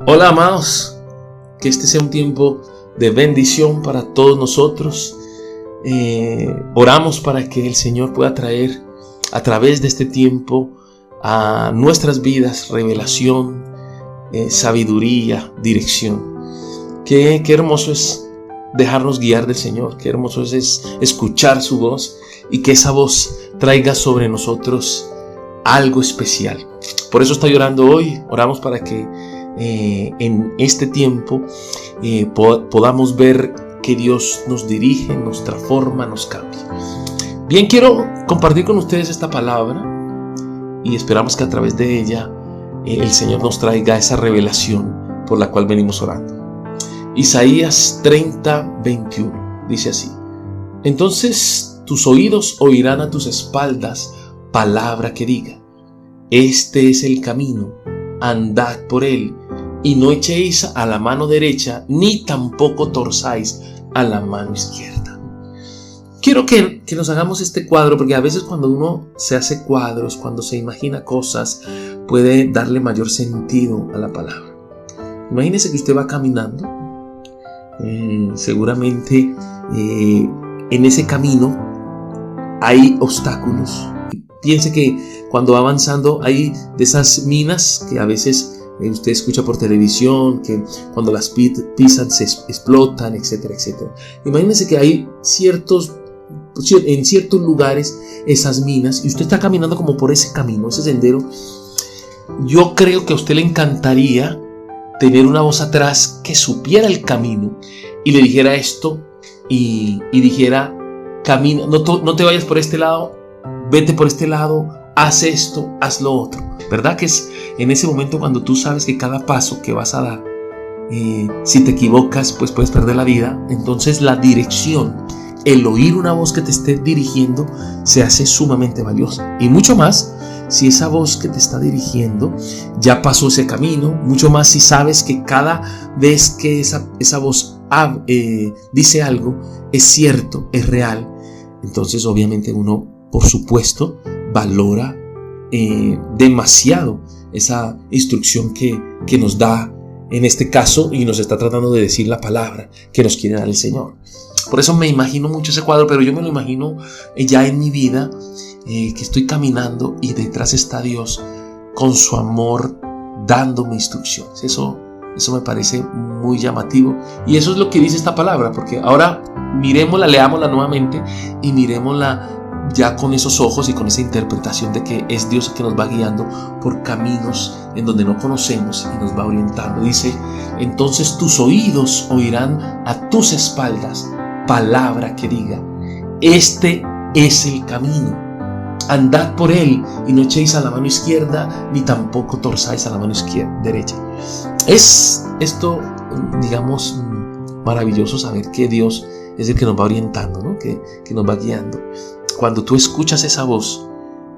Hola amados, que este sea un tiempo de bendición para todos nosotros. Oramos para que el Señor pueda traer a través de este tiempo a nuestras vidas revelación, sabiduría, dirección. Qué hermoso es dejarnos guiar del Señor, qué hermoso es escuchar su voz y que esa voz traiga sobre nosotros algo especial. Por eso estoy orando hoy. Oramos para que en este tiempo podamos ver que Dios nos dirige, nos transforma, nos cambia. Bien, quiero compartir con ustedes esta palabra y esperamos que a través de ella el Señor nos traiga esa revelación por la cual venimos orando. Isaías 30:21 dice así: entonces tus oídos oirán a tus espaldas palabra que diga: este es el camino, andad por él, y no echéis a la mano derecha, ni tampoco torzáis a la mano izquierda. Quiero que nos hagamos este cuadro, porque a veces cuando uno se hace cuadros, cuando se imagina cosas, puede darle mayor sentido a la palabra. Imagínese que usted va caminando, seguramente en ese camino hay obstáculos. Piense que cuando va avanzando hay de esas minas que a veces usted escucha por televisión, que cuando las pisan se explotan, etcétera, etcétera. Imagínese que hay en ciertos lugares esas minas y usted está caminando como por ese camino, ese sendero. Yo creo que a usted le encantaría tener una voz atrás que supiera el camino y le dijera esto y dijera: camina, no te vayas por este lado, vete por este lado, haz esto, haz lo otro. ¿Verdad que es en ese momento cuando tú sabes que cada paso que vas a dar, si te equivocas, pues puedes perder la vida? Entonces la dirección, el oír una voz que te esté dirigiendo, se hace sumamente valiosa. Y mucho más si esa voz que te está dirigiendo ya pasó ese camino, mucho más si sabes que cada vez que esa voz dice algo, es cierto, es real. Entonces obviamente uno, por supuesto, valora demasiado esa instrucción que nos da en este caso, y nos está tratando de decir la palabra que nos quiere dar el Señor. Por eso me imagino mucho ese cuadro, pero yo me lo imagino ya en mi vida, que estoy caminando y detrás está Dios con su amor dándome instrucciones. Eso me parece muy llamativo, y eso es lo que dice esta palabra, porque ahora miremosla, leámosla nuevamente y miremosla ya con esos ojos y con esa interpretación de que es Dios el que nos va guiando por caminos en donde no conocemos y nos va orientando. Dice: entonces tus oídos oirán a tus espaldas palabra que diga: este es el camino, andad por él, y no echéis a la mano izquierda, ni tampoco torzáis a la mano derecha. Es esto, digamos, maravilloso saber que Dios es el que nos va orientando, ¿no? que nos va guiando. Cuando tú escuchas esa voz,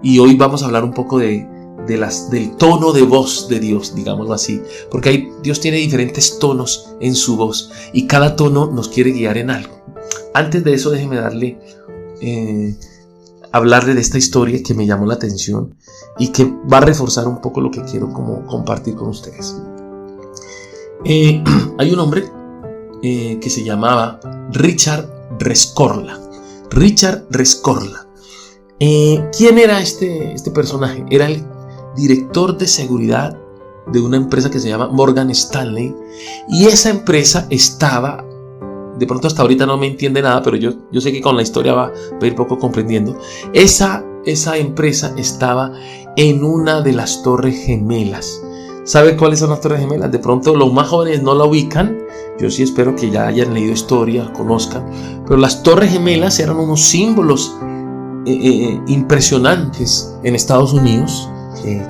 y hoy vamos a hablar un poco del tono de voz de Dios, digámoslo así, porque Dios tiene diferentes tonos en su voz y cada tono nos quiere guiar en algo. Antes de eso, déjeme hablarle de esta historia que me llamó la atención y que va a reforzar un poco lo que quiero como compartir con ustedes. Hay un hombre que se llamaba Richard Rescorla. ¿Quién era este personaje? Era el director de seguridad de una empresa que se llama Morgan Stanley, y esa empresa estaba, de pronto hasta ahorita no me entiende nada, pero yo sé que con la historia va a ir poco comprendiendo. Esa empresa estaba en una de las Torres Gemelas. ¿Sabe cuáles son las Torres Gemelas? De pronto los más jóvenes no la ubican. Yo sí espero que ya hayan leído historia, conozcan. Pero las Torres Gemelas eran unos símbolos impresionantes en Estados Unidos,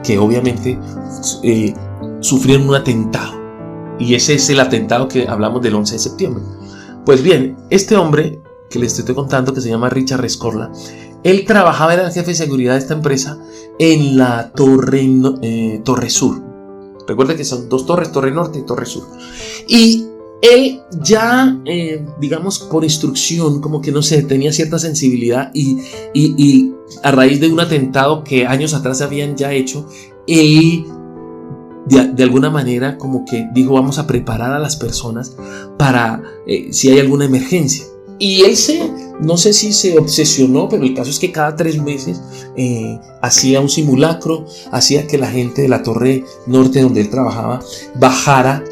que obviamente sufrieron un atentado. Y ese es el atentado que hablamos del 11 de septiembre. Pues bien, este hombre que les estoy contando, que se llama Richard Rescorla, él trabajaba, era el jefe de seguridad de esta empresa en la Torre Sur. Recuerda que son dos torres, Torre Norte y Torre Sur. Y él ya, digamos, por instrucción, como que no sé, tenía cierta sensibilidad y a raíz de un atentado que años atrás habían ya hecho, él de alguna manera como que dijo, vamos a preparar a las personas para si hay alguna emergencia. Y él no sé si se obsesionó, pero el caso es que cada 3 meses hacía un simulacro, hacía que la gente de la Torre Norte donde él trabajaba bajara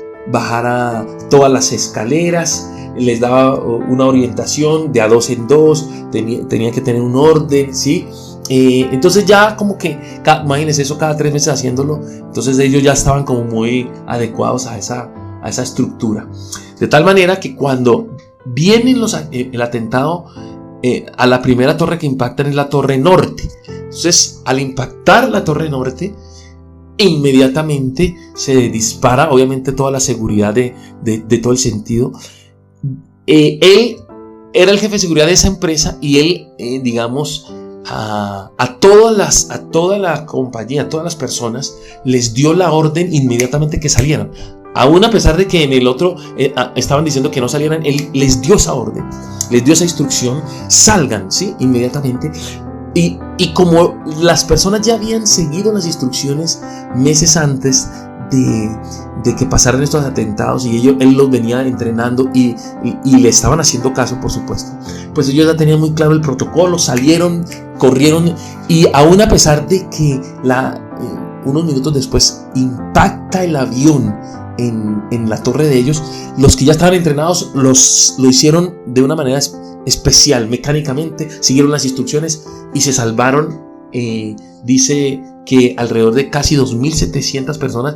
todas las escaleras, les daba una orientación de a 2 en 2, tenía que tener un orden, ¿sí? Entonces ya como que, imagínense eso cada 3 meses haciéndolo, entonces ellos ya estaban como muy adecuados a esa estructura. De tal manera que cuando viene el atentado, a la primera torre que impactan es la Torre Norte. Entonces, al impactar la Torre Norte, inmediatamente se dispara, obviamente, toda la seguridad de todo el sentido. Él era el jefe de seguridad de esa empresa y él, digamos, a toda la compañía, a todas las personas, les dio la orden inmediatamente que salieran. Aún a pesar de que en el otro estaban diciendo que no salieran, él les dio esa orden, les dio esa instrucción, salgan, ¿sí? Inmediatamente. Y como las personas ya habían seguido las instrucciones meses antes de que pasaran estos atentados y él los venía entrenando y le estaban haciendo caso, por supuesto, pues ellos ya tenían muy claro el protocolo, salieron, corrieron, y aún a pesar de que unos minutos después impacta el avión en la torre de ellos, los que ya estaban entrenados lo hicieron de una manera especial, mecánicamente, siguieron las instrucciones y se salvaron. Dice que alrededor de casi 2.700 personas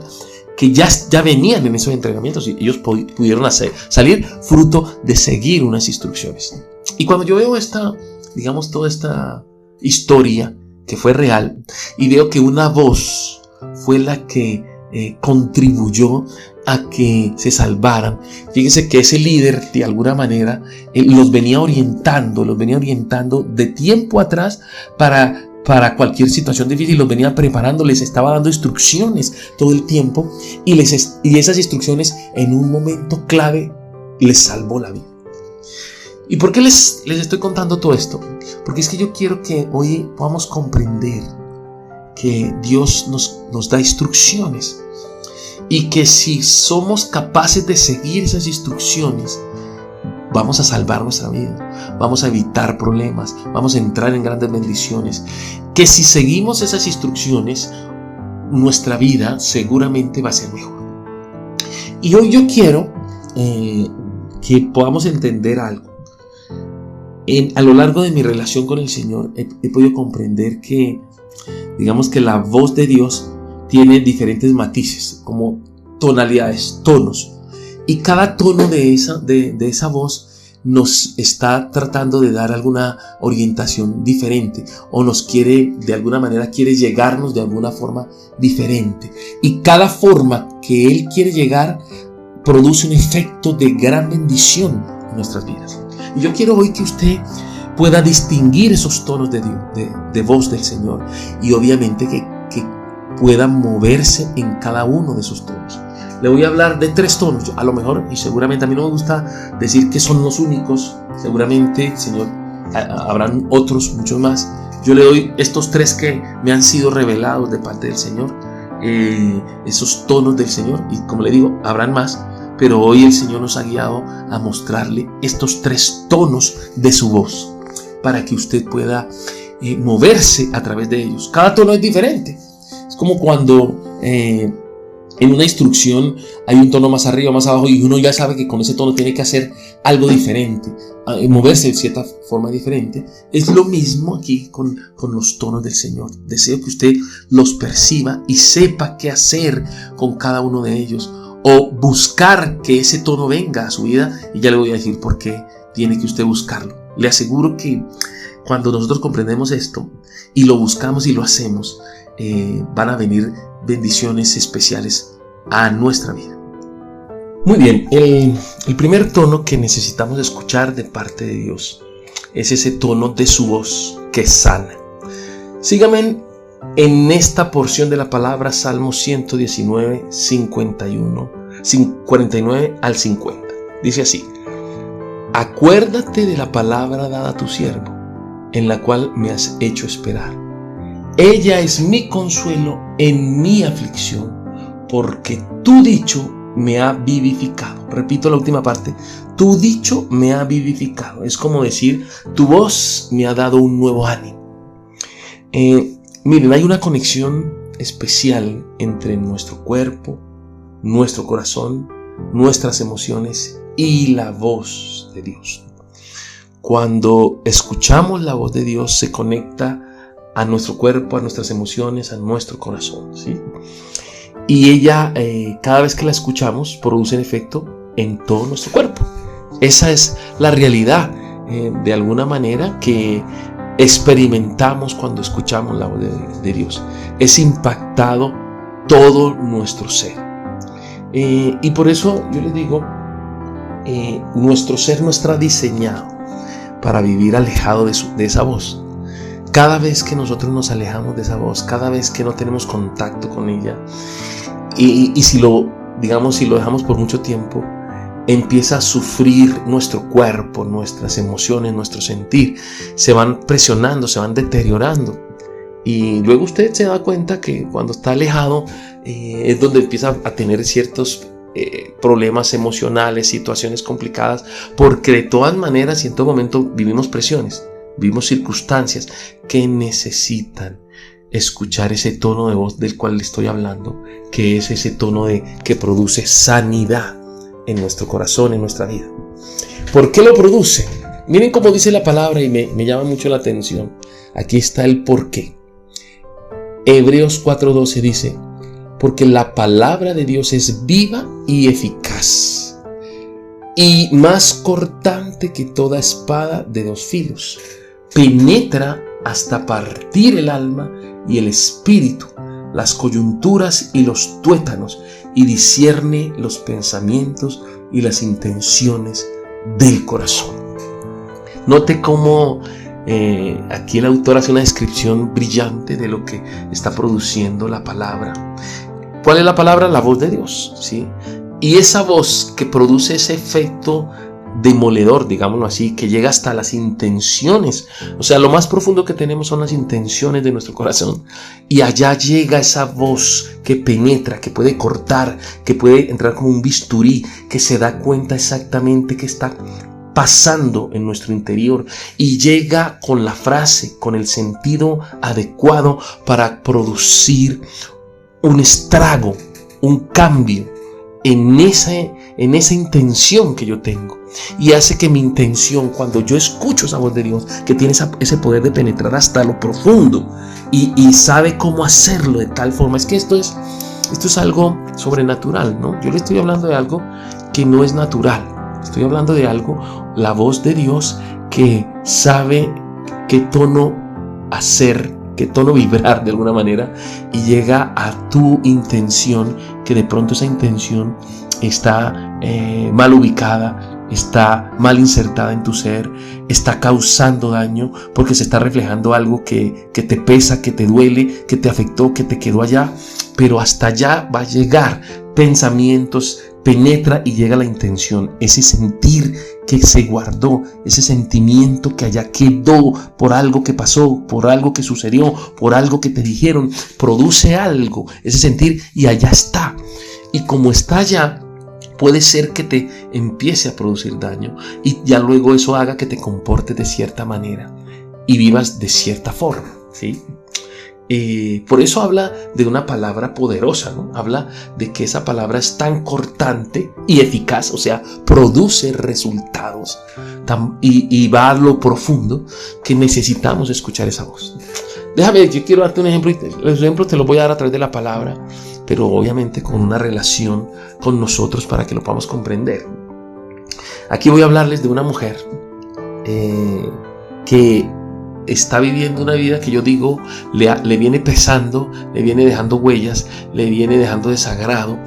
que ya venían en esos entrenamientos y ellos pudieron salir fruto de seguir unas instrucciones. Y cuando yo veo toda esta historia que fue real y veo que una voz fue la que contribuyó a que se salvaran. Fíjense que ese líder de alguna manera los venía orientando de tiempo atrás para cualquier situación difícil, los venía preparando, les estaba dando instrucciones todo el tiempo y esas instrucciones en un momento clave les salvó la vida. ¿Y por qué les estoy contando todo esto? Porque es que yo quiero que hoy podamos comprender que Dios nos da instrucciones y que si somos capaces de seguir esas instrucciones, vamos a salvar nuestra vida, vamos a evitar problemas, vamos a entrar en grandes bendiciones. Que si seguimos esas instrucciones, nuestra vida seguramente va a ser mejor. Y hoy yo quiero que podamos entender algo. A lo largo de mi relación con el Señor he podido comprender que, digamos, que la voz de Dios tiene diferentes matices, como tonalidades, tonos. Y cada tono de esa voz nos está tratando de dar alguna orientación diferente, o de alguna manera quiere llegarnos de alguna forma diferente. Y cada forma que Él quiere llegar produce un efecto de gran bendición en nuestras vidas. Y yo quiero hoy que usted pueda distinguir esos tonos de voz del Señor, y obviamente que pueda moverse en cada uno de esos tonos. Le voy a hablar de 3 tonos, a lo mejor, y seguramente a mí no me gusta decir que son los únicos, seguramente, Señor, habrán otros, muchos más. Yo le doy estos 3 que me han sido revelados de parte del Señor, esos tonos del Señor, y como le digo, habrán más, pero hoy el Señor nos ha guiado a mostrarle estos 3 tonos de su voz, para que usted pueda moverse a través de ellos. Cada tono es diferente. Es como cuando en una instrucción hay un tono más arriba, más abajo, y uno ya sabe que con ese tono tiene que hacer algo diferente, moverse de cierta forma diferente. Es lo mismo aquí con los tonos del Señor. Deseo que usted los perciba y sepa qué hacer con cada uno de ellos, o buscar que ese tono venga a su vida, y ya le voy a decir por qué tiene que usted buscarlo. Le aseguro que cuando nosotros comprendemos esto y lo buscamos y lo hacemos, van a venir bendiciones especiales a nuestra vida. Muy bien, el primer tono que necesitamos escuchar de parte de Dios es ese tono de su voz que sana. Síganme en esta porción de la palabra, Salmo 119, 49 al 50. Dice así: acuérdate de la palabra dada a tu siervo, en la cual me has hecho esperar. Ella es mi consuelo en mi aflicción, porque tu dicho me ha vivificado. Repito la última parte: tu dicho me ha vivificado. Es como decir, tu voz me ha dado un nuevo ánimo. Miren, hay una conexión especial entre nuestro cuerpo, nuestro corazón, nuestras emociones y la voz de Dios. Cuando escuchamos la voz de Dios, se conecta a nuestro cuerpo, a nuestras emociones, a nuestro corazón, ¿sí? Y ella, cada vez que la escuchamos, produce un efecto en todo nuestro cuerpo. Esa es la realidad, de alguna manera, que experimentamos cuando escuchamos la voz de Dios. Es impactado todo nuestro ser. Y por eso yo les digo, nuestro ser no está diseñado para vivir alejado de esa voz. Cada vez que nosotros nos alejamos de esa voz, cada vez que no tenemos contacto con ella, y si lo dejamos por mucho tiempo, empieza a sufrir nuestro cuerpo, nuestras emociones, nuestro sentir. Se van presionando, se van deteriorando. Y luego usted se da cuenta que cuando está alejado es donde empieza a tener ciertos problemas emocionales, situaciones complicadas, porque de todas maneras y en todo momento vivimos presiones, vivimos circunstancias que necesitan escuchar ese tono de voz del cual le estoy hablando, que es ese tono que produce sanidad en nuestro corazón, en nuestra vida. ¿Por qué lo produce? Miren cómo dice la palabra y me llama mucho la atención. Aquí está el por qué. Hebreos 4:12 dice: porque la palabra de Dios es viva y eficaz, y más cortante que toda espada de dos filos. Penetra hasta partir el alma y el espíritu, las coyunturas y los tuétanos, y discierne los pensamientos y las intenciones del corazón. Note cómo aquí el autor hace una descripción brillante de lo que está produciendo la palabra. ¿Cuál es la palabra? La voz de Dios, ¿sí? Y esa voz que produce ese efecto demoledor, digámoslo así, que llega hasta las intenciones. O sea, lo más profundo que tenemos son las intenciones de nuestro corazón. Y allá llega esa voz que penetra, que puede cortar, que puede entrar como un bisturí, que se da cuenta exactamente qué está pasando en nuestro interior, y llega con la frase, con el sentido adecuado para producir un estrago, un cambio en esa intención que yo tengo. Y hace que mi intención, cuando yo escucho esa voz de Dios, que tiene ese poder de penetrar hasta lo profundo y sabe cómo hacerlo de tal forma, es que esto es algo sobrenatural, ¿no? Yo le estoy hablando de algo que no es natural. Estoy hablando de algo, la voz de Dios, que sabe qué tono hacer, qué tono vibrar de alguna manera, y llega a tu intención, que de pronto esa intención está mal ubicada, está mal insertada en tu ser, está causando daño porque se está reflejando algo que te pesa, que te duele, que te afectó, que te quedó allá, pero hasta allá va a llegar pensamientos, penetra y llega la intención, ese sentir que se guardó, ese sentimiento que allá quedó por algo que pasó, por algo que sucedió, por algo que te dijeron, produce algo, ese sentir, y allá está. Y como está allá, puede ser que te empiece a producir daño y ya luego eso haga que te comportes de cierta manera y vivas de cierta forma, ¿sí? Por eso habla de una palabra poderosa, ¿no? Habla de que esa palabra es tan cortante y eficaz, o sea, produce resultados y va a lo profundo, que necesitamos escuchar esa voz. Déjame, yo quiero darte un ejemplo, y los ejemplos te los voy a dar a través de la palabra, pero obviamente con una relación con nosotros para que lo podamos comprender. Aquí voy a hablarles de una mujer que está viviendo una vida que yo digo le viene pesando, le viene dejando huellas, le viene dejando desagrado,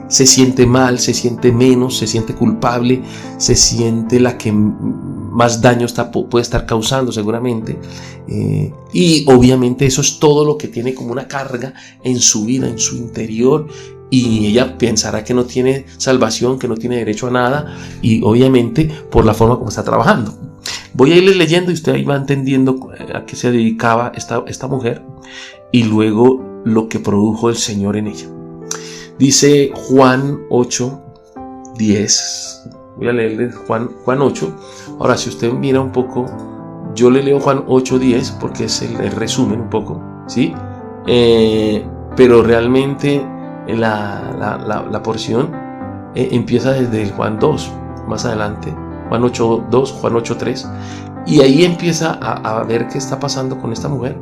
se siente mal, se siente menos, se siente culpable, se siente la que más daño puede estar causando seguramente, y obviamente eso es todo lo que tiene como una carga en su vida, en su interior, y ella pensará que no tiene salvación, que no tiene derecho a nada, y obviamente por la forma como está trabajando. Voy a irles leyendo y usted ahí va entendiendo a qué se dedicaba esta mujer y luego lo que produjo el Señor en ella. Dice Juan 8:10. Voy a leerles Juan 8. Ahora, si usted mira un poco, yo le leo Juan 8:10 porque es el resumen un poco, ¿sí? Pero realmente la porción empieza desde el Juan 2, más adelante. Juan 8:2, Juan 8:3, y ahí empieza a ver qué está pasando con esta mujer.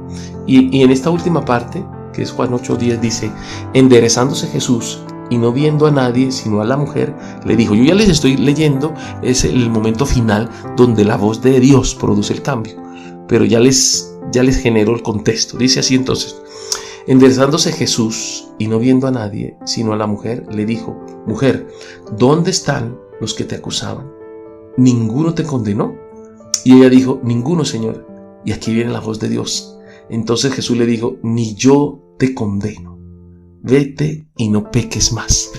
Y en esta última parte, que es Juan 8:10, dice: enderezándose Jesús y no viendo a nadie sino a la mujer, le dijo. Yo ya les estoy leyendo, es el momento final donde la voz de Dios produce el cambio, pero ya les genero el contexto. Dice así entonces: enderezándose Jesús y no viendo a nadie sino a la mujer, le dijo: mujer, ¿dónde están los que te acusaban? ¿Ninguno te condenó? Y ella dijo: ninguno, Señor. Y aquí viene la voz de Dios. Entonces Jesús le dijo: ni yo te condeno. Vete y no peques más.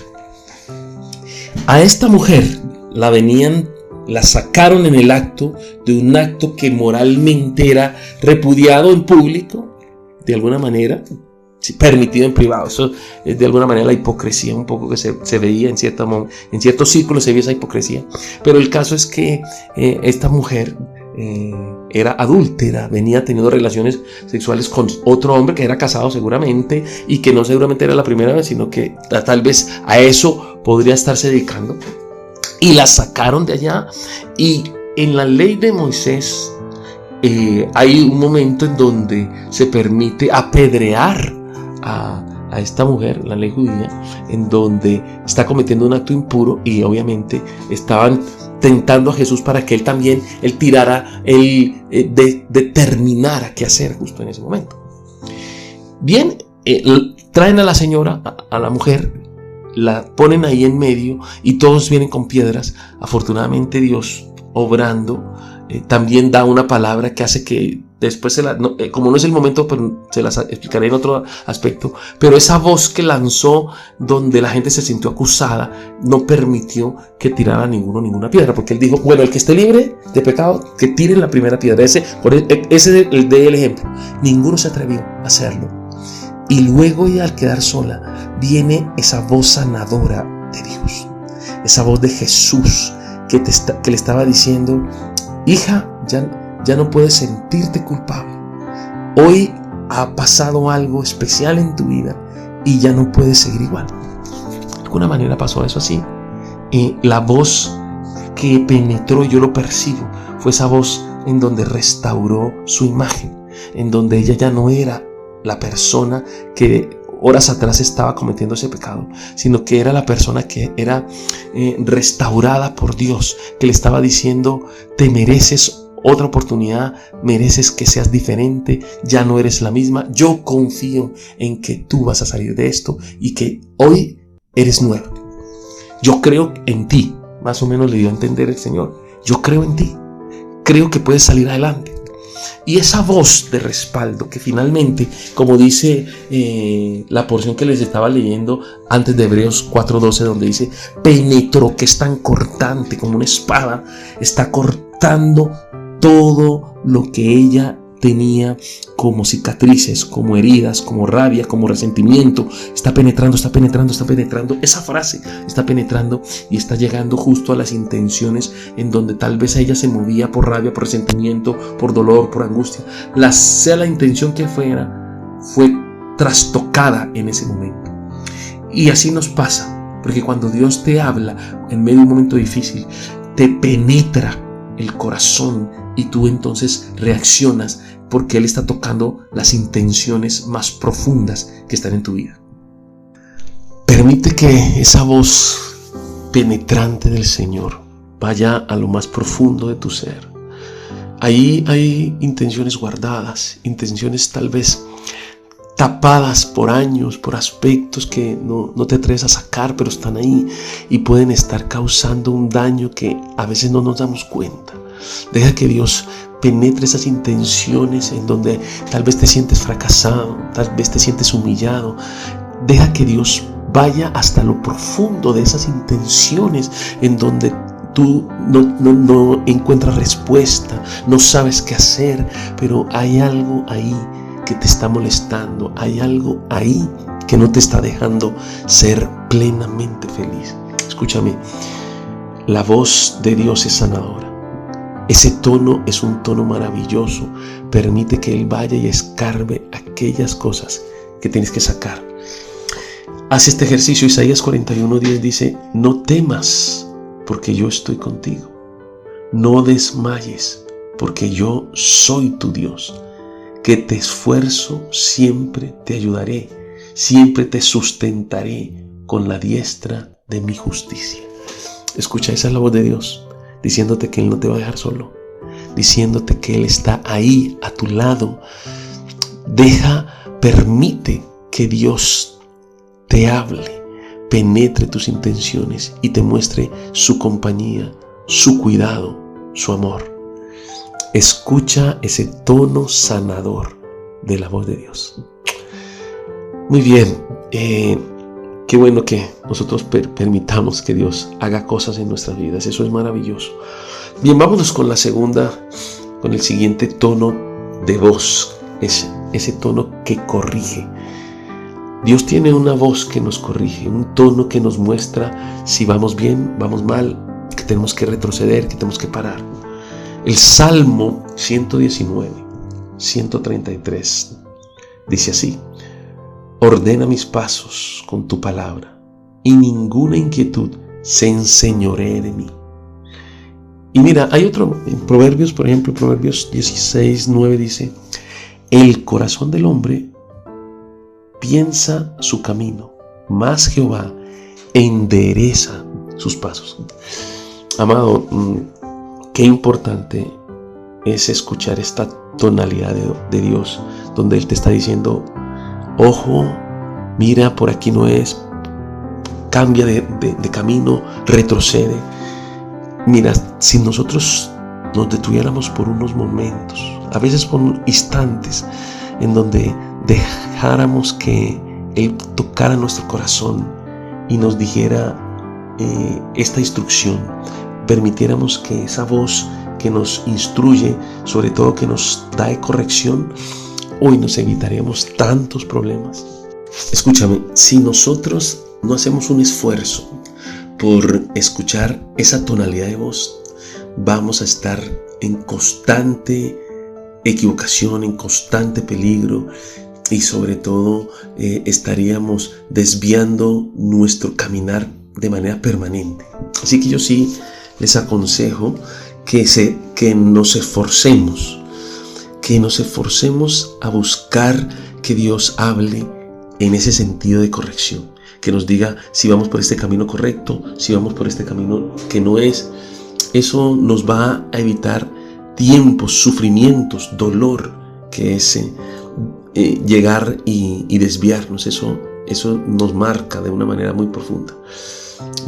A esta mujer la sacaron en el acto de un acto que moralmente era repudiado en público, de alguna manera, permitido en privado. Eso es de alguna manera la hipocresía un poco que se veía en ciertos círculos, se veía esa hipocresía. Pero el caso es que esta mujer era adúltera, venía teniendo relaciones sexuales con otro hombre que era casado seguramente, y que no seguramente era la primera vez, sino que tal vez a eso podría estarse dedicando, y la sacaron de allá. Y en la ley de Moisés hay un momento en donde se permite apedrear a esta mujer, la ley judía, en donde está cometiendo un acto impuro, y obviamente estaban tentando a Jesús para que él tirara, determinara qué hacer justo en ese momento. Bien, traen a la señora, a la mujer, la ponen ahí en medio y todos vienen con piedras. Afortunadamente Dios, obrando, también da una palabra que hace que después, como no es el momento, pero se las explicaré en otro aspecto, pero esa voz que lanzó donde la gente se sintió acusada no permitió que tirara ninguna piedra, porque él dijo: bueno, el que esté libre de pecado, que tire la primera piedra. Ese es el ejemplo. Ninguno se atrevió a hacerlo. Y luego, ya al quedar sola, viene esa voz sanadora de Dios, esa voz de Jesús que le estaba diciendo: hija, ya no puedes sentirte culpable. Hoy ha pasado algo especial en tu vida y ya no puedes seguir igual. De alguna manera pasó eso así. La voz que penetró, yo lo percibo, fue esa voz en donde restauró su imagen, en donde ella ya no era la persona que horas atrás estaba cometiendo ese pecado, sino que era la persona que era restaurada por Dios, que le estaba diciendo: te mereces otra oportunidad, mereces que seas diferente, ya no eres la misma, yo confío en que tú vas a salir de esto y que hoy eres nueva. Yo creo en ti, más o menos le dio a entender el Señor. Yo creo en ti, creo que puedes salir adelante. Y esa voz de respaldo que finalmente, como dice la porción que les estaba leyendo antes de Hebreos 4:12, donde dice: penetró, que es tan cortante como una espada, está cortando todo lo que ella tenía como cicatrices, como heridas, como rabia, como resentimiento. Está penetrando. Esa frase está penetrando y está llegando justo a las intenciones en donde tal vez ella se movía por rabia, por resentimiento, por dolor, por angustia. Sea la intención que fuera, fue trastocada en ese momento. Y así nos pasa, porque cuando Dios te habla en medio de un momento difícil, te penetra el corazón y tú entonces reaccionas, porque Él está tocando las intenciones más profundas que están en tu vida. Permite que esa voz penetrante del Señor vaya a lo más profundo de tu ser, Ahí hay intenciones guardadas, intenciones tal vez tapadas por años, por aspectos que no te atreves a sacar, pero están ahí y pueden estar causando un daño que a veces no nos damos cuenta. Deja que Dios penetre esas intenciones en donde tal vez te sientes fracasado, tal vez te sientes humillado. Deja que Dios vaya hasta lo profundo de esas intenciones en donde tú no encuentras respuesta, no sabes qué hacer, pero hay algo ahí que te está molestando, hay algo ahí que no te está dejando ser plenamente feliz. Escúchame, la voz de Dios es sanadora. Ese tono es un tono maravilloso. Permite que Él vaya y escarbe aquellas cosas que tienes que sacar. Haz este ejercicio. Isaías 41:10 dice: no temas, porque yo estoy contigo. No desmayes, porque yo soy tu Dios. Que te esfuerzo, siempre te ayudaré. Siempre te sustentaré con la diestra de mi justicia. Escucha, esa es la voz de Dios, diciéndote que Él no te va a dejar solo, diciéndote que Él está ahí a tu lado. Permite que Dios te hable, penetre tus intenciones y te muestre su compañía, su cuidado, su amor. Escucha ese tono sanador de la voz de Dios. Muy bien, qué bueno que nosotros permitamos que Dios haga cosas en nuestras vidas. Eso es maravilloso. Bien, vámonos con el siguiente tono de voz. Ese tono que corrige. Dios tiene una voz que nos corrige, un tono que nos muestra si vamos bien, vamos mal, que tenemos que retroceder, que tenemos que parar. El Salmo 119, 133 dice así: ordena mis pasos con tu palabra, y ninguna inquietud se enseñoree de mí. Y mira, hay otro en Proverbios, por ejemplo, Proverbios 16:9 dice: el corazón del hombre piensa su camino, mas Jehová endereza sus pasos. Amado, qué importante es escuchar esta tonalidad de Dios, donde Él te está diciendo: ojo, mira, por aquí no es, cambia de camino, retrocede. Mira, si nosotros nos detuviéramos por unos momentos, a veces por instantes, en donde dejáramos que Él tocara nuestro corazón y nos dijera esta instrucción, permitiéramos que esa voz que nos instruye, sobre todo que nos da corrección, hoy nos evitaríamos tantos problemas. Escúchame, si nosotros no hacemos un esfuerzo por escuchar esa tonalidad de voz, vamos a estar en constante equivocación, en constante peligro, y sobre todo estaríamos desviando nuestro caminar de manera permanente. Así que yo sí les aconsejo que nos esforcemos a buscar que Dios hable en ese sentido de corrección, que nos diga si vamos por este camino correcto, si vamos por este camino que no es. Eso nos va a evitar tiempos, sufrimientos, dolor, que es llegar y desviarnos. Eso nos marca de una manera muy profunda.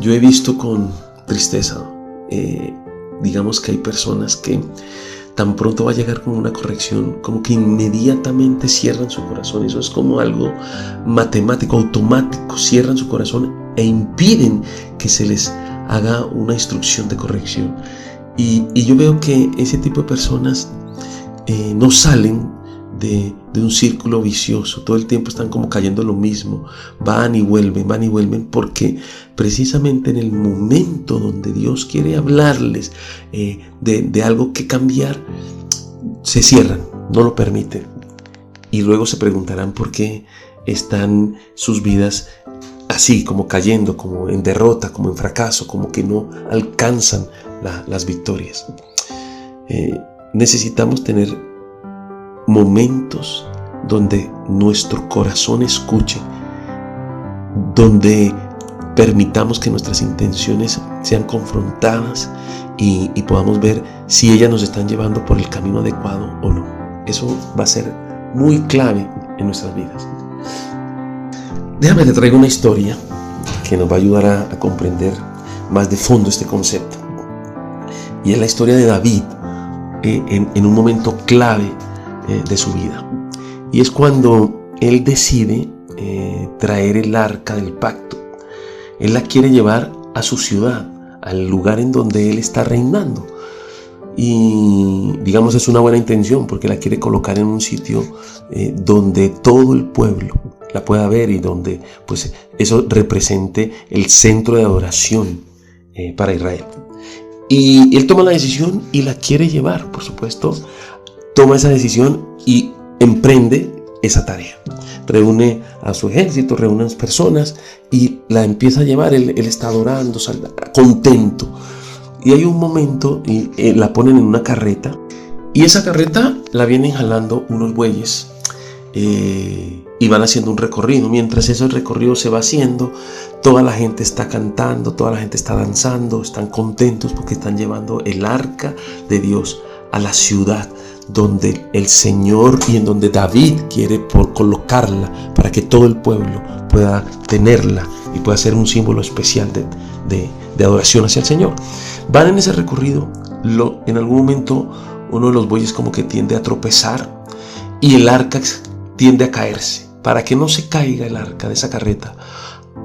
Yo he visto con tristeza, digamos que hay personas que tan pronto va a llegar como una corrección, como que inmediatamente cierran su corazón. Eso es como algo matemático, automático. Cierran su corazón e impiden que se les haga una instrucción de corrección. Y yo veo que ese tipo de personas no salen de un círculo vicioso. Todo el tiempo están como cayendo en lo mismo, van y vuelven, porque precisamente en el momento donde Dios quiere hablarles de algo que cambiar, se cierran, no lo permiten, y luego se preguntarán por qué están sus vidas así, como cayendo, como en derrota, como en fracaso, como que no alcanzan las victorias. Necesitamos tener momentos donde nuestro corazón escuche, donde permitamos que nuestras intenciones sean confrontadas y podamos ver si ellas nos están llevando por el camino adecuado o no. Eso va a ser muy clave en nuestras vidas. Déjame, te traigo una historia que nos va a ayudar a comprender más de fondo este concepto. Y es la historia de David en un momento clave de su vida. Y es cuando él decide traer el arca del pacto. Él la quiere llevar a su ciudad, al lugar en donde él está reinando. Y digamos es una buena intención porque la quiere colocar en un sitio donde todo el pueblo la pueda ver y donde pues eso represente el centro de adoración para Israel. Y él toma la decisión y la quiere llevar, por supuesto, toma esa decisión y emprende esa tarea. Reúne a su ejército, reúne a las personas y la empieza a llevar. Él está adorando, contento. Y hay un momento y la ponen en una carreta. Y esa carreta la vienen jalando unos bueyes y van haciendo un recorrido. Mientras ese recorrido se va haciendo, toda la gente está cantando, toda la gente está danzando, están contentos porque están llevando el arca de Dios a la ciudad donde el Señor y en donde David quiere colocarla para que todo el pueblo pueda tenerla y pueda ser un símbolo especial de adoración hacia el Señor. Van en ese recorrido, en algún momento uno de los bueyes como que tiende a tropezar y el arca tiende a caerse. Para que no se caiga el arca de esa carreta,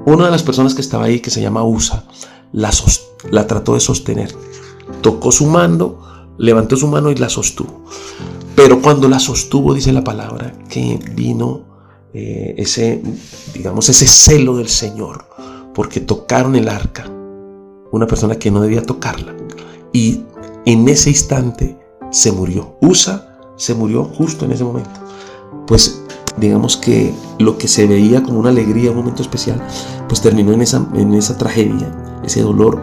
una de las personas que estaba ahí, que se llama Usa, la trató de sostener. Tocó su mano, levantó su mano y la sostuvo. Pero cuando la sostuvo, dice la palabra, que vino ese celo del Señor, porque tocaron el arca, una persona que no debía tocarla. Y en ese instante se murió. Usa se murió justo en ese momento. Pues digamos que lo que se veía como una alegría, un momento especial, pues terminó en esa tragedia, ese dolor.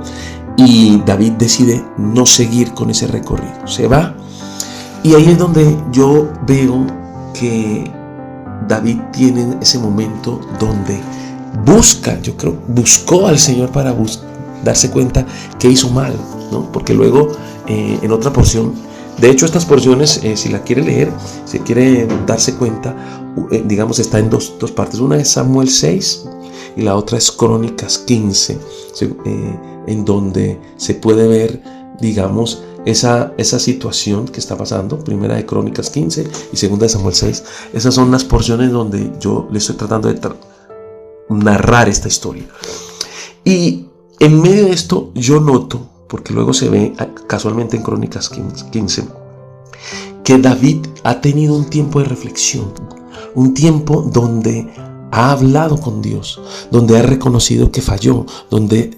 Y David decide no seguir con ese recorrido. Se va. Y ahí es donde yo veo que David tiene ese momento donde buscó al Señor para darse cuenta que hizo mal, ¿no? Porque luego en otra porción, de hecho estas porciones, si la quiere leer, si quiere darse cuenta, digamos está en dos partes. Una es Samuel 6 y la otra es Crónicas 15, en donde se puede ver, digamos, esa situación que está pasando. Primera de Crónicas 15 y segunda de Samuel 6. Esas son las porciones donde yo le estoy tratando de narrar esta historia. Y en medio de esto yo noto, porque luego se ve casualmente en Crónicas 15, que David ha tenido un tiempo de reflexión, un tiempo donde ha hablado con Dios, donde ha reconocido que falló, donde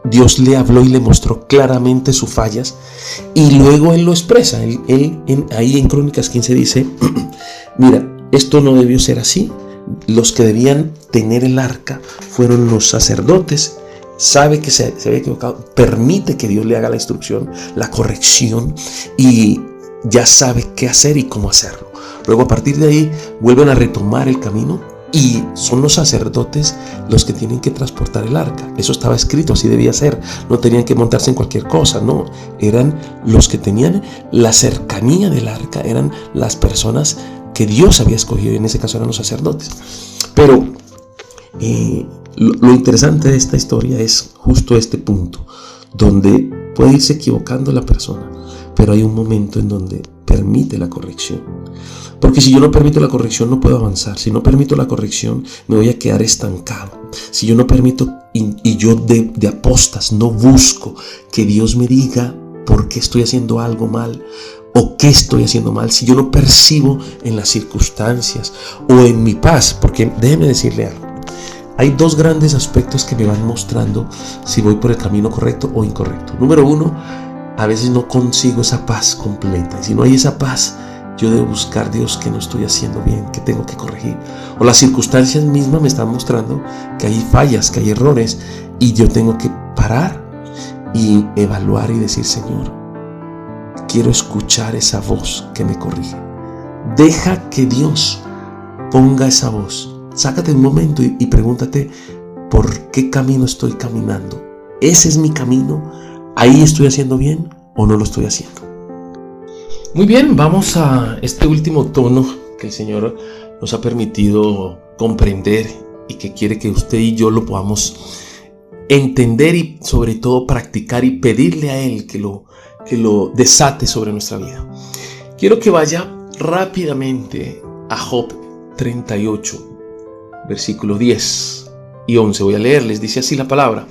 Dios le habló y le mostró claramente sus fallas, y luego él lo expresa. Ahí en Crónicas 15 dice: mira, esto no debió ser así. Los que debían tener el arca fueron los sacerdotes. Sabe que se había equivocado, permite que Dios le haga la instrucción, la corrección, y ya sabe qué hacer y cómo hacerlo. Luego a partir de ahí vuelven a retomar el camino y son los sacerdotes los que tienen que transportar el arca. Eso estaba escrito, así debía ser. No tenían que montarse en cualquier cosa, no. Eran los que tenían la cercanía del arca, eran las personas que Dios había escogido, y en ese caso eran los sacerdotes. Pero lo interesante de esta historia es justo este punto, donde puede irse equivocando la persona, pero hay un momento en donde permite la corrección. Porque si yo no permito la corrección, no puedo avanzar. Si no permito la corrección, me voy a quedar estancado. Si yo no permito y yo de apostas no busco que Dios me diga por qué estoy haciendo algo mal o qué estoy haciendo mal, si yo no percibo en las circunstancias o en mi paz, porque déjeme decirle algo. Hay dos grandes aspectos que me van mostrando si voy por el camino correcto o incorrecto. Número uno, a veces no consigo esa paz completa. Y si no hay esa paz, yo debo buscar, Dios, que no estoy haciendo bien, que tengo que corregir. O las circunstancias mismas me están mostrando que hay fallas, que hay errores, y yo tengo que parar y evaluar y decir: Señor, quiero escuchar esa voz que me corrige. Deja que Dios ponga esa voz. Sácate un momento y pregúntate: ¿por qué camino estoy caminando? ¿Ese es mi camino? ¿Ahí estoy haciendo bien o no lo estoy haciendo? Muy bien, vamos a este último tono que el Señor nos ha permitido comprender y que quiere que usted y yo lo podamos entender y sobre todo practicar y pedirle a Él que lo desate sobre nuestra vida. Quiero que vaya rápidamente a Job 38, versículo 10 y 11. Voy a leerles, dice así la palabra: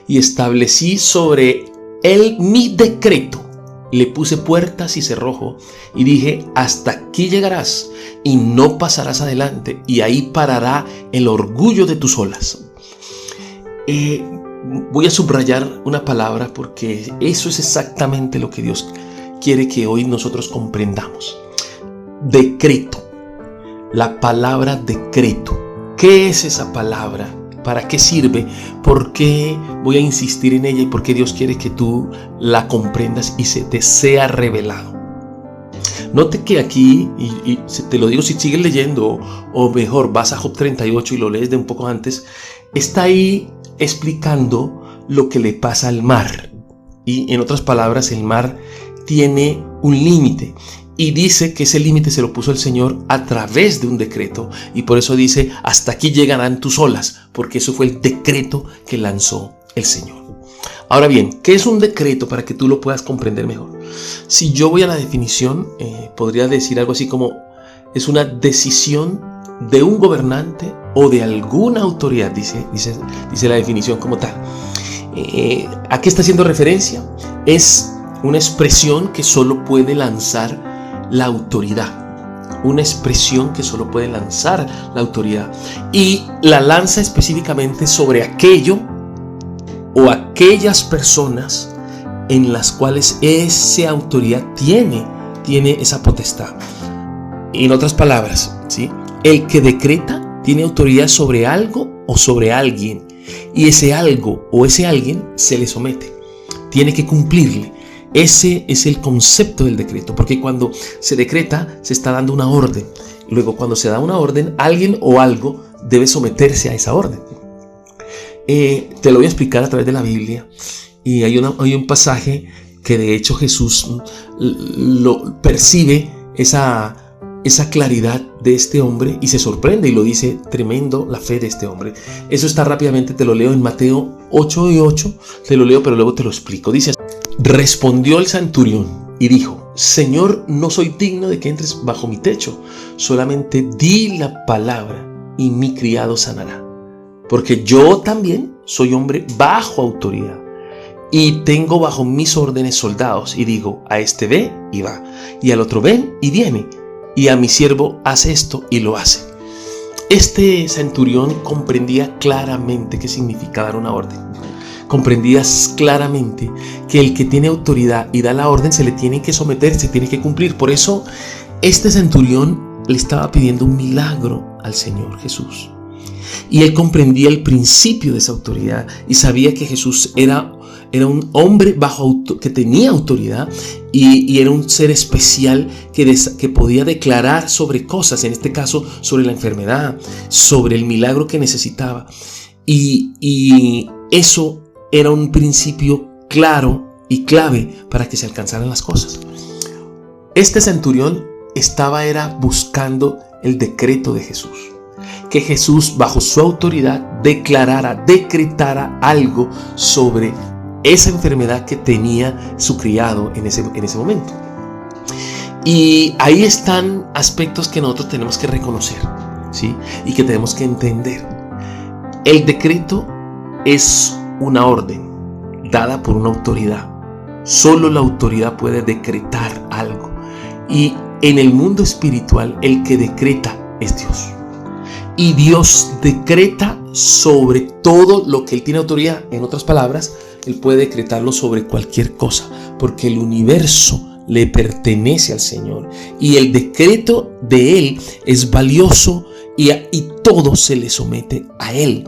y establecí sobre él mi decreto, le puse puertas y cerrojo, y dije: hasta aquí llegarás y no pasarás adelante, y ahí parará el orgullo de tus olas. Voy a subrayar una palabra porque eso es exactamente lo que Dios quiere que hoy nosotros comprendamos. Decreto. La palabra decreto. ¿Qué es esa palabra? ¿Para qué sirve? ¿Por qué voy a insistir en ella? ¿Y por qué Dios quiere que tú la comprendas y se te sea revelado? Note que aquí, y te lo digo si sigues leyendo, o mejor vas a Job 38 y lo lees de un poco antes, está ahí explicando lo que le pasa al mar. Y en otras palabras, el mar tiene un límite. Y dice que ese límite se lo puso el Señor a través de un decreto. Y por eso dice: hasta aquí llegarán tus olas, porque eso fue el decreto que lanzó el Señor. Ahora bien, ¿qué es un decreto para que tú lo puedas comprender mejor? Si yo voy a la definición, podría decir algo así como: es una decisión de un gobernante o de alguna autoridad, dice la definición como tal. ¿A qué está haciendo referencia? Es una expresión que solo puede lanzar la autoridad. Una expresión que solo puede lanzar la autoridad. Y la lanza específicamente sobre aquello o aquellas personas en las cuales esa autoridad tiene esa potestad. En otras palabras, ¿sí? El que decreta tiene autoridad sobre algo o sobre alguien. Y ese algo o ese alguien se le somete. Tiene que cumplirle. Ese es el concepto del decreto, porque cuando se decreta se está dando una orden. Luego, cuando se da una orden, alguien o algo debe someterse a esa orden. Te lo voy a explicar a través de la Biblia. Y hay un pasaje que de hecho Jesús lo percibe esa claridad de este hombre y se sorprende y lo dice: tremendo la fe de este hombre. Eso está rápidamente, te lo leo en Mateo 8:8. Te lo leo, pero luego te lo explico. Dice: respondió el centurión y dijo: Señor, no soy digno de que entres bajo mi techo, solamente di la palabra y mi criado sanará. Porque yo también soy hombre bajo autoridad y tengo bajo mis órdenes soldados, y digo: a este ve y va, y al otro ven y viene, y a mi siervo hace esto y lo hace. Este centurión comprendía claramente qué significa dar una orden. Comprendías claramente que el que tiene autoridad y da la orden se le tiene que someter, se tiene que cumplir. Por eso este centurión le estaba pidiendo un milagro al Señor Jesús. Y él comprendía el principio de esa autoridad y sabía que Jesús era un hombre que tenía autoridad y era un ser especial que podía declarar sobre cosas, en este caso sobre la enfermedad, sobre el milagro que necesitaba. Y eso era un principio claro y clave para que se alcanzaran las cosas. Este centurión era buscando el decreto de Jesús. Que Jesús, bajo su autoridad, decretara algo sobre esa enfermedad que tenía su criado en ese momento. Y ahí están aspectos que nosotros tenemos que reconocer, ¿sí? Y que tenemos que entender. El decreto es una orden dada por una autoridad. Solo la autoridad puede decretar algo. Y en el mundo espiritual, el que decreta es Dios. Y Dios decreta sobre todo lo que Él tiene autoridad. En otras palabras, Él puede decretarlo sobre cualquier cosa, porque el universo le pertenece al Señor. Y el decreto de Él es valioso y todo se le somete a Él.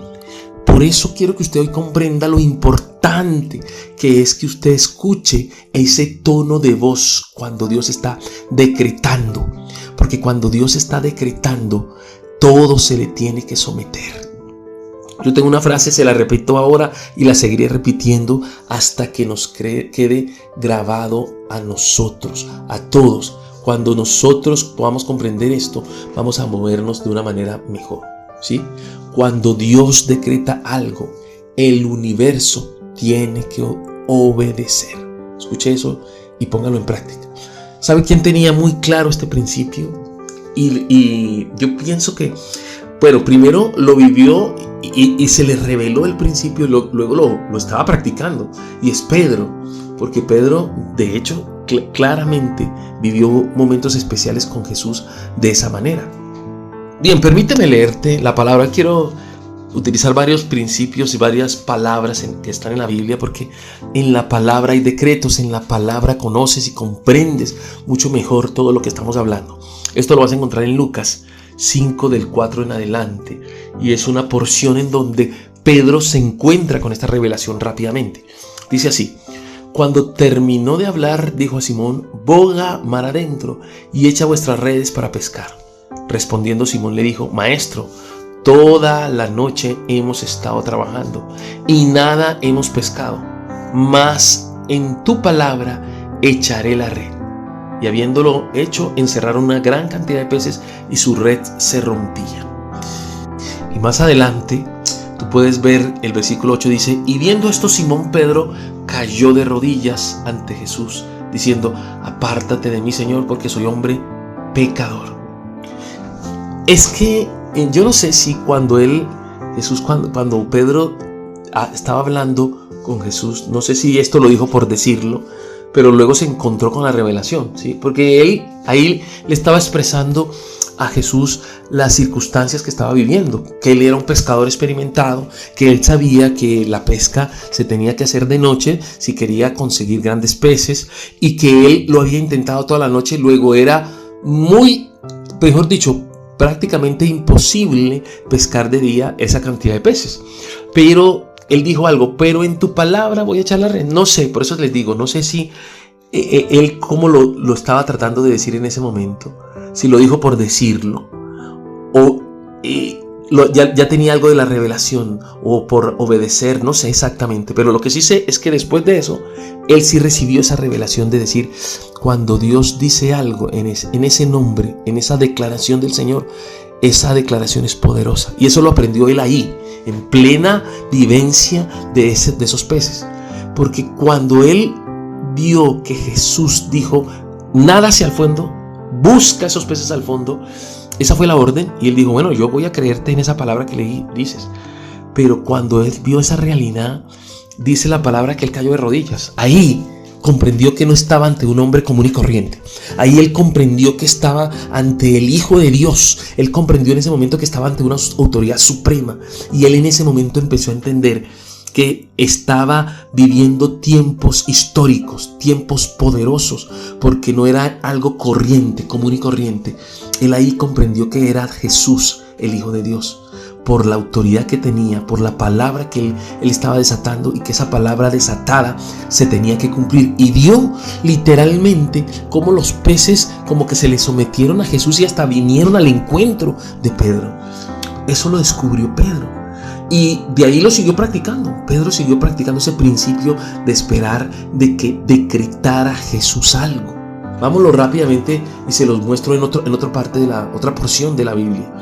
Por eso quiero que usted hoy comprenda lo importante que es que usted escuche ese tono de voz cuando Dios está decretando. Porque cuando Dios está decretando, todo se le tiene que someter. Yo tengo una frase, se la repito ahora y la seguiré repitiendo hasta que nos quede grabado a nosotros, a todos. Cuando nosotros podamos comprender esto, vamos a movernos de una manera mejor, ¿sí? Cuando Dios decreta algo, el universo tiene que obedecer. Escuche eso y póngalo en práctica. ¿Sabe quién tenía muy claro este principio? Y yo pienso que, bueno, primero lo vivió y se le reveló el principio y luego lo estaba practicando. Y es Pedro, porque Pedro, de hecho, claramente vivió momentos especiales con Jesús de esa manera. Bien, permíteme leerte la palabra. Quiero utilizar varios principios y varias palabras que están en la Biblia, porque en la palabra hay decretos, en la palabra conoces y comprendes mucho mejor todo lo que estamos hablando. Esto lo vas a encontrar en Lucas 5 del 4 en adelante, y es una porción en donde Pedro se encuentra con esta revelación rápidamente. Dice así: cuando terminó de hablar, dijo a Simón: boga mar adentro y echa vuestras redes para pescar. Respondiendo Simón le dijo: Maestro, toda la noche hemos estado trabajando y nada hemos pescado, mas en tu palabra echaré la red. Y habiéndolo hecho, encerraron una gran cantidad de peces y su red se rompía. Y más adelante tú puedes ver el versículo 8, dice: y viendo esto, Simón Pedro cayó de rodillas ante Jesús, diciendo: apártate de mí, Señor, porque soy hombre pecador. Es que yo no sé si cuando Pedro estaba hablando con Jesús, no sé si esto lo dijo por decirlo, pero luego se encontró con la revelación, ¿sí? Porque él ahí le estaba expresando a Jesús las circunstancias que estaba viviendo, que él era un pescador experimentado, que él sabía que la pesca se tenía que hacer de noche si quería conseguir grandes peces, y que él lo había intentado toda la noche. Luego era mejor dicho, prácticamente imposible pescar de día esa cantidad de peces. Pero él dijo algo: pero en tu palabra voy a echar la red. No sé, por eso les digo, no sé si él cómo lo estaba tratando de decir en ese momento, si lo dijo por decirlo, o ya tenía algo de la revelación, o por obedecer, no sé exactamente. Pero lo que sí sé es que después de eso, él sí recibió esa revelación de decir: cuando Dios dice algo en ese nombre, en esa declaración del Señor, esa declaración es poderosa. Y eso lo aprendió él ahí, en plena vivencia de esos peces. Porque cuando él vio que Jesús dijo: nada hacia el fondo, busca esos peces al fondo, esa fue la orden, y él dijo: bueno, yo voy a creerte en esa palabra que le dices. Pero cuando él vio esa realidad, dice la palabra que él cayó de rodillas. Ahí comprendió que no estaba ante un hombre común y corriente. Ahí él comprendió que estaba ante el Hijo de Dios. Él comprendió en ese momento que estaba ante una autoridad suprema. Y él en ese momento empezó a entender que estaba viviendo tiempos históricos, tiempos poderosos, porque no era algo corriente, común y corriente. Él ahí comprendió que era Jesús, el Hijo de Dios, por la autoridad que tenía, por la palabra que él estaba desatando, y que esa palabra desatada se tenía que cumplir. Y vio literalmente cómo los peces como que se le sometieron a Jesús y hasta vinieron al encuentro de Pedro. Eso lo descubrió Pedro. Y de ahí lo siguió practicando. Pedro siguió practicando ese principio de esperar de que decretara Jesús algo. Vámonos rápidamente y se los muestro en otra parte de la otra porción de la Biblia.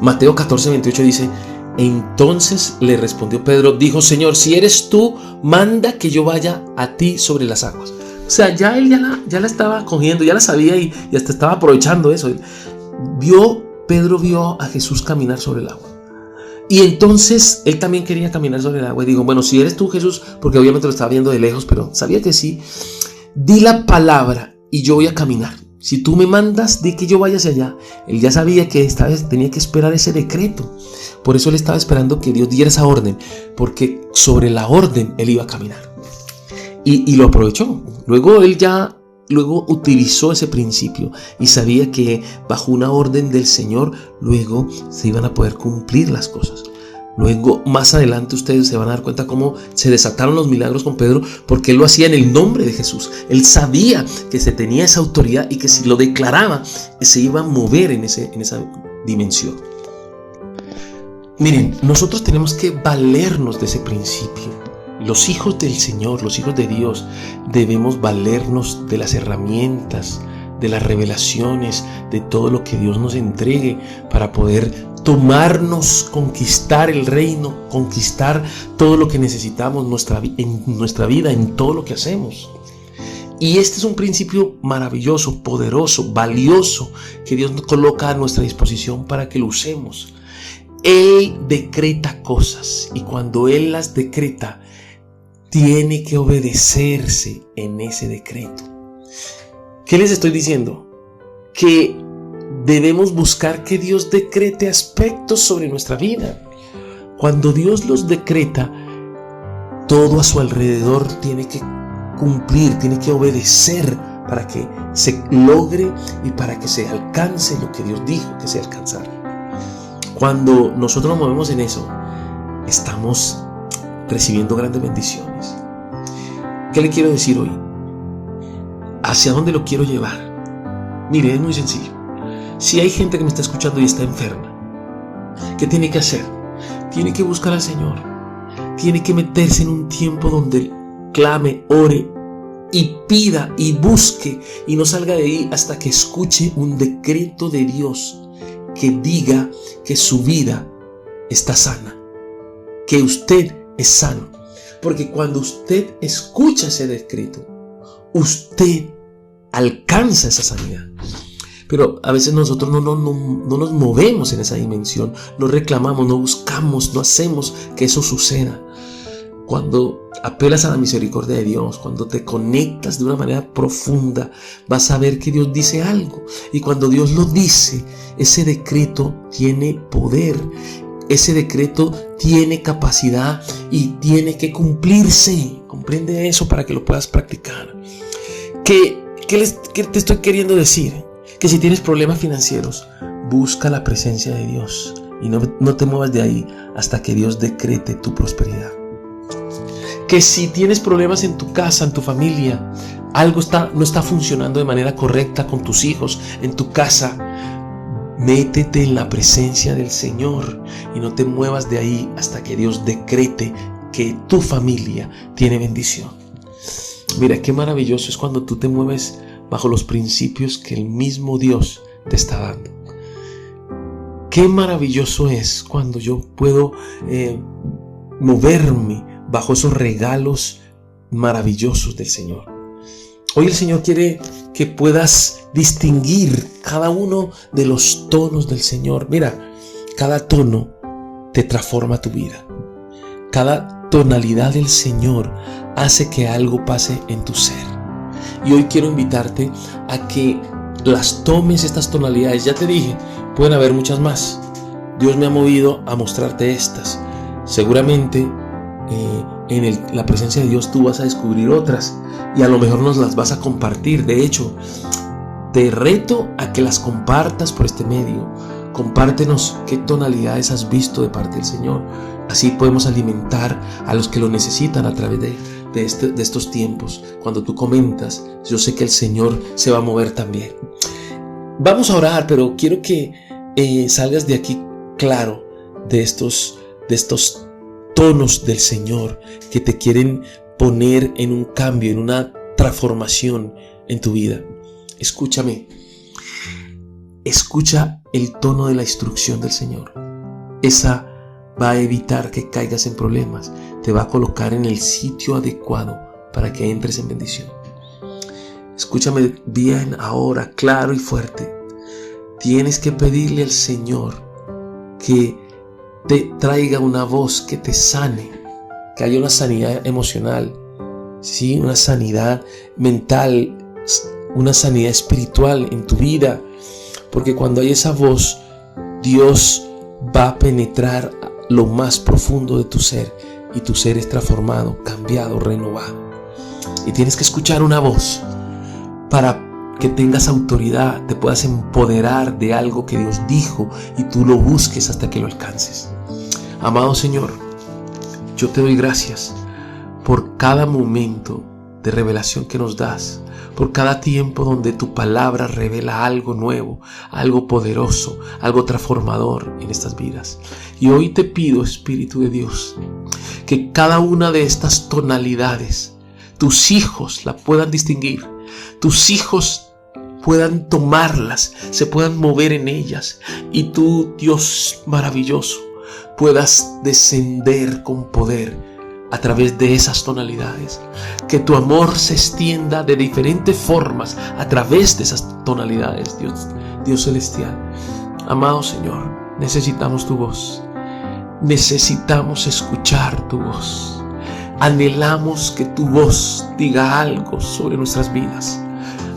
Mateo 14:28 dice: entonces le respondió Pedro, dijo: Señor, si eres tú, manda que yo vaya a ti sobre las aguas. O sea, ya él ya la estaba cogiendo, ya la sabía y hasta estaba aprovechando eso. Pedro vio a Jesús caminar sobre el agua. Y entonces él también quería caminar sobre el agua. Y digo: bueno, si eres tú, Jesús, porque obviamente lo estaba viendo de lejos, pero sabía que sí, di la palabra y yo voy a caminar. Si tú me mandas, di que yo vaya hacia allá. Él ya sabía que esta vez tenía que esperar ese decreto. Por eso él estaba esperando que Dios diera esa orden, porque sobre la orden él iba a caminar. Y lo aprovechó. Luego utilizó ese principio y sabía que bajo una orden del Señor luego se iban a poder cumplir las cosas. Luego, más adelante, ustedes se van a dar cuenta cómo se desataron los milagros con Pedro, porque él lo hacía en el nombre de Jesús. Él sabía que se tenía esa autoridad y que si lo declaraba se iba a mover en esa dimensión. Miren, nosotros tenemos que valernos de ese principio. Los hijos del Señor, los hijos de Dios, debemos valernos de las herramientas, de las revelaciones, de todo lo que Dios nos entregue para poder tomarnos, conquistar el reino, conquistar todo lo que necesitamos en nuestra vida, en todo lo que hacemos. Y este es un principio maravilloso, poderoso, valioso, que Dios nos coloca a nuestra disposición para que lo usemos. Él decreta cosas y cuando Él las decreta, tiene que obedecerse en ese decreto. ¿Qué les estoy diciendo? Que debemos buscar que Dios decrete aspectos sobre nuestra vida. Cuando Dios los decreta, todo a su alrededor tiene que cumplir, tiene que obedecer para que se logre y para que se alcance lo que Dios dijo que se alcanzara. Cuando nosotros nos movemos en eso, estamos recibiendo grandes bendiciones. ¿Qué le quiero decir hoy? ¿Hacia dónde lo quiero llevar? Mire, es muy sencillo. Si hay gente que me está escuchando y está enferma, ¿qué tiene que hacer? Tiene que buscar al Señor. Tiene que meterse en un tiempo donde clame, ore y pida y busque y no salga de ahí hasta que escuche un decreto de Dios que diga que su vida está sana, que usted es sano. Porque cuando usted escucha ese decreto, usted alcanza esa sanidad. Pero a veces nosotros no nos movemos en esa dimensión, no reclamamos, no buscamos, no hacemos que eso suceda. Cuando apelas a la misericordia de Dios, cuando te conectas de una manera profunda, vas a ver que Dios dice algo. Y cuando Dios lo dice, ese decreto tiene poder, ese decreto tiene capacidad y tiene que cumplirse. Comprende eso para que lo puedas practicar. ¿Qué te estoy queriendo decir? Que si tienes problemas financieros, busca la presencia de Dios y no te muevas de ahí hasta que Dios decrete tu prosperidad. Que si tienes problemas en tu casa, en tu familia, algo no está funcionando de manera correcta con tus hijos, en tu casa, métete en la presencia del Señor y no te muevas de ahí hasta que Dios decrete que tu familia tiene bendición. Mira, qué maravilloso es cuando tú te mueves bajo los principios que el mismo Dios te está dando. Qué maravilloso es cuando yo puedo moverme bajo esos regalos maravillosos del Señor. Hoy el Señor quiere que puedas distinguir cada uno de los tonos del Señor. Mira, cada tono te transforma tu vida. Cada tonalidad del Señor hace que algo pase en tu ser. Y hoy quiero invitarte a que las tomes estas tonalidades. Ya te dije, pueden haber muchas más. Dios me ha movido a mostrarte estas. Seguramente en la presencia de Dios tú vas a descubrir otras y a lo mejor nos las vas a compartir. De hecho, te reto a que las compartas por este medio. Compártenos qué tonalidades has visto de parte del Señor. Así podemos alimentar a los que lo necesitan a través de estos tiempos. Cuando tú comentas, yo sé que el Señor se va a mover también. Vamos a orar, pero quiero que salgas de aquí claro de estos tonos del Señor que te quieren poner en un cambio, en una transformación en tu vida. Escúchame. Escucha el tono de la instrucción del Señor. Esa va a evitar que caigas en problemas. Te va a colocar en el sitio adecuado para que entres en bendición. Escúchame bien ahora, claro y fuerte. Tienes que pedirle al Señor que te traiga una voz que te sane, que haya una sanidad emocional, ¿sí? Una sanidad mental, una sanidad espiritual en tu vida. Porque cuando hay esa voz, Dios va a penetrar lo más profundo de tu ser y tu ser es transformado, cambiado, renovado. Y tienes que escuchar una voz para que tengas autoridad, te puedas empoderar de algo que Dios dijo y tú lo busques hasta que lo alcances. Amado Señor, yo te doy gracias por cada momento de revelación que nos das, por cada tiempo donde tu palabra revela algo nuevo, algo poderoso, algo transformador en estas vidas. Y hoy te pido, Espíritu de Dios, que cada una de estas tonalidades, tus hijos la puedan distinguir, tus hijos puedan tomarlas, se puedan mover en ellas, y tú, Dios maravilloso, puedas descender con poder a través de esas tonalidades. Que tu amor se extienda de diferentes formas a través de esas tonalidades, Dios celestial. Amado Señor, necesitamos tu voz. Necesitamos escuchar tu voz. Anhelamos que tu voz diga algo sobre nuestras vidas.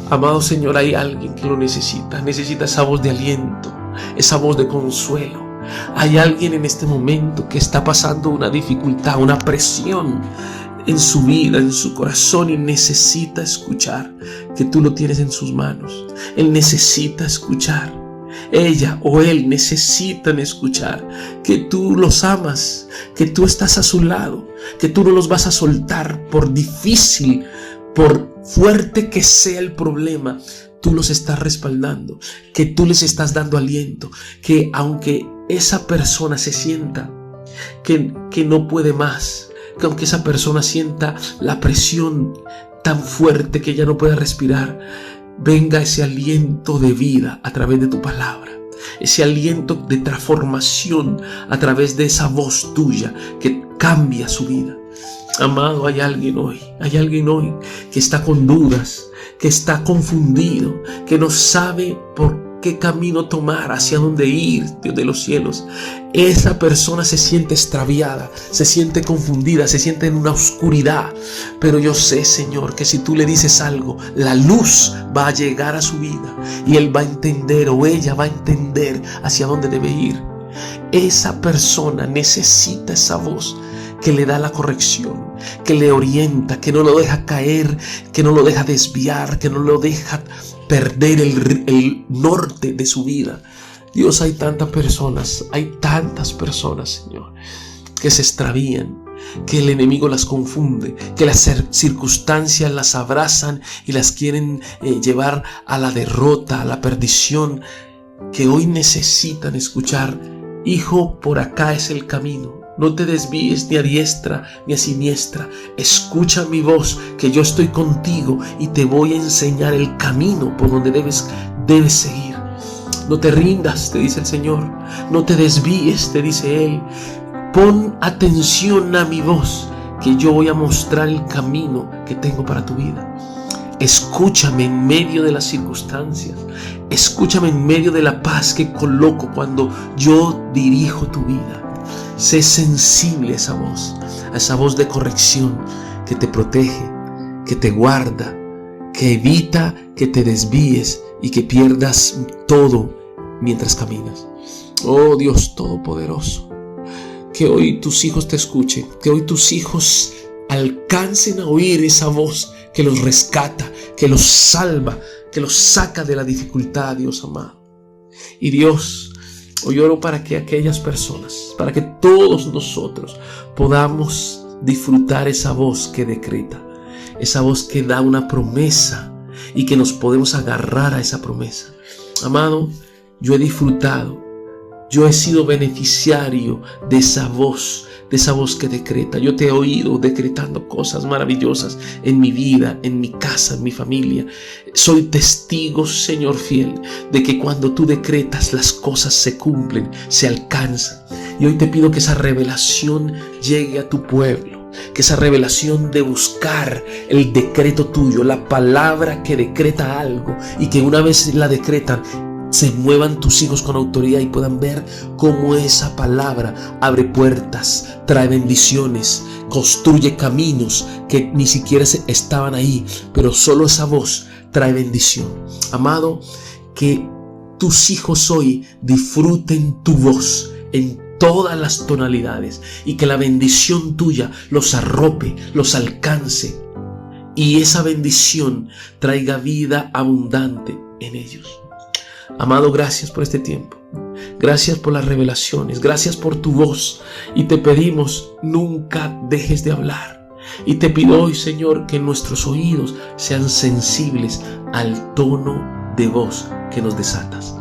Amado Señor, hay alguien que lo necesita. Necesita esa voz de aliento, esa voz de consuelo. Hay alguien en este momento que está pasando una dificultad, una presión en su vida, en su corazón, y necesita escuchar que tú lo tienes en sus manos. Él necesita escuchar. Ella o él necesitan escuchar que tú los amas, que tú estás a su lado, que tú no los vas a soltar por difícil, por fuerte que sea el problema. Tú los estás respaldando, que tú les estás dando aliento, que aunque esa persona se sienta que no puede más, que aunque esa persona sienta la presión tan fuerte que ya no puede respirar, venga ese aliento de vida a través de tu palabra, ese aliento de transformación a través de esa voz tuya que cambia su vida. Amado, hay alguien hoy que está con dudas, que está confundido, que no sabe por qué camino tomar, hacia dónde ir, Dios de los cielos. Esa persona se siente extraviada, se siente confundida, se siente en una oscuridad. Pero yo sé, Señor, que si tú le dices algo, la luz va a llegar a su vida y él va a entender, o ella va a entender hacia dónde debe ir. Esa persona necesita esa voz que le da la corrección, que le orienta, que no lo deja caer, que no lo deja desviar, que no lo deja perder el norte de su vida. Dios, hay tantas personas, Señor, que se extravían, que el enemigo las confunde, que las circunstancias las abrazan y las quieren llevar a la derrota, a la perdición, que hoy necesitan escuchar: hijo, por acá es el camino. No te desvíes ni a diestra ni a siniestra. Escucha mi voz, que yo estoy contigo y te voy a enseñar el camino por donde debes seguir. No te rindas, te dice el Señor. No te desvíes, te dice Él. Pon atención a mi voz, que yo voy a mostrar el camino que tengo para tu vida. Escúchame en medio de las circunstancias. Escúchame en medio de la paz que coloco cuando yo dirijo tu vida. Sé sensible a esa voz de corrección que te protege, que te guarda, que evita que te desvíes y que pierdas todo mientras caminas. Oh Dios Todopoderoso, que hoy tus hijos te escuchen, que hoy tus hijos alcancen a oír esa voz que los rescata, que los salva, que los saca de la dificultad, Dios amado. Y Dios, hoy oro para que aquellas personas, para que todos nosotros podamos disfrutar esa voz que decreta, esa voz que da una promesa y que nos podemos agarrar a esa promesa. Amado, yo he disfrutado, yo he sido beneficiario de esa voz que decreta. Yo te he oído decretando cosas maravillosas en mi vida, en mi casa, en mi familia. Soy testigo, Señor fiel, de que cuando tú decretas, las cosas se cumplen, se alcanzan. Y hoy te pido que esa revelación llegue a tu pueblo, que esa revelación de buscar el decreto tuyo, la palabra que decreta algo, y que una vez la decretan, se muevan tus hijos con autoridad y puedan ver cómo esa palabra abre puertas, trae bendiciones, construye caminos que ni siquiera estaban ahí, pero solo esa voz trae bendición. Amado, que tus hijos hoy disfruten tu voz en todas las tonalidades y que la bendición tuya los arrope, los alcance, y esa bendición traiga vida abundante en ellos. Amado, gracias por este tiempo. Gracias por las revelaciones. Gracias por tu voz. Y te pedimos, nunca dejes de hablar. Y te pido hoy, Señor, que nuestros oídos sean sensibles al tono de voz que nos desatas.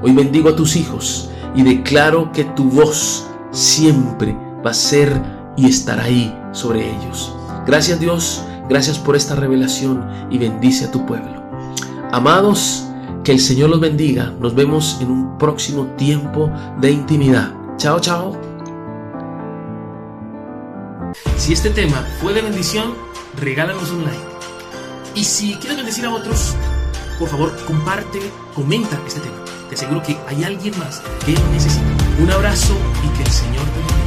Hoy bendigo a tus hijos y declaro que tu voz siempre va a ser y estará ahí sobre ellos. Gracias, Dios, gracias por esta revelación y bendice a tu pueblo. Amados, que el Señor los bendiga. Nos vemos en un próximo tiempo de intimidad. Chao, chao. Si este tema fue de bendición, regálanos un like. Y si quieres bendecir a otros, por favor, comparte, comenta este tema. Te aseguro que hay alguien más que lo necesita. Un abrazo y que el Señor te bendiga.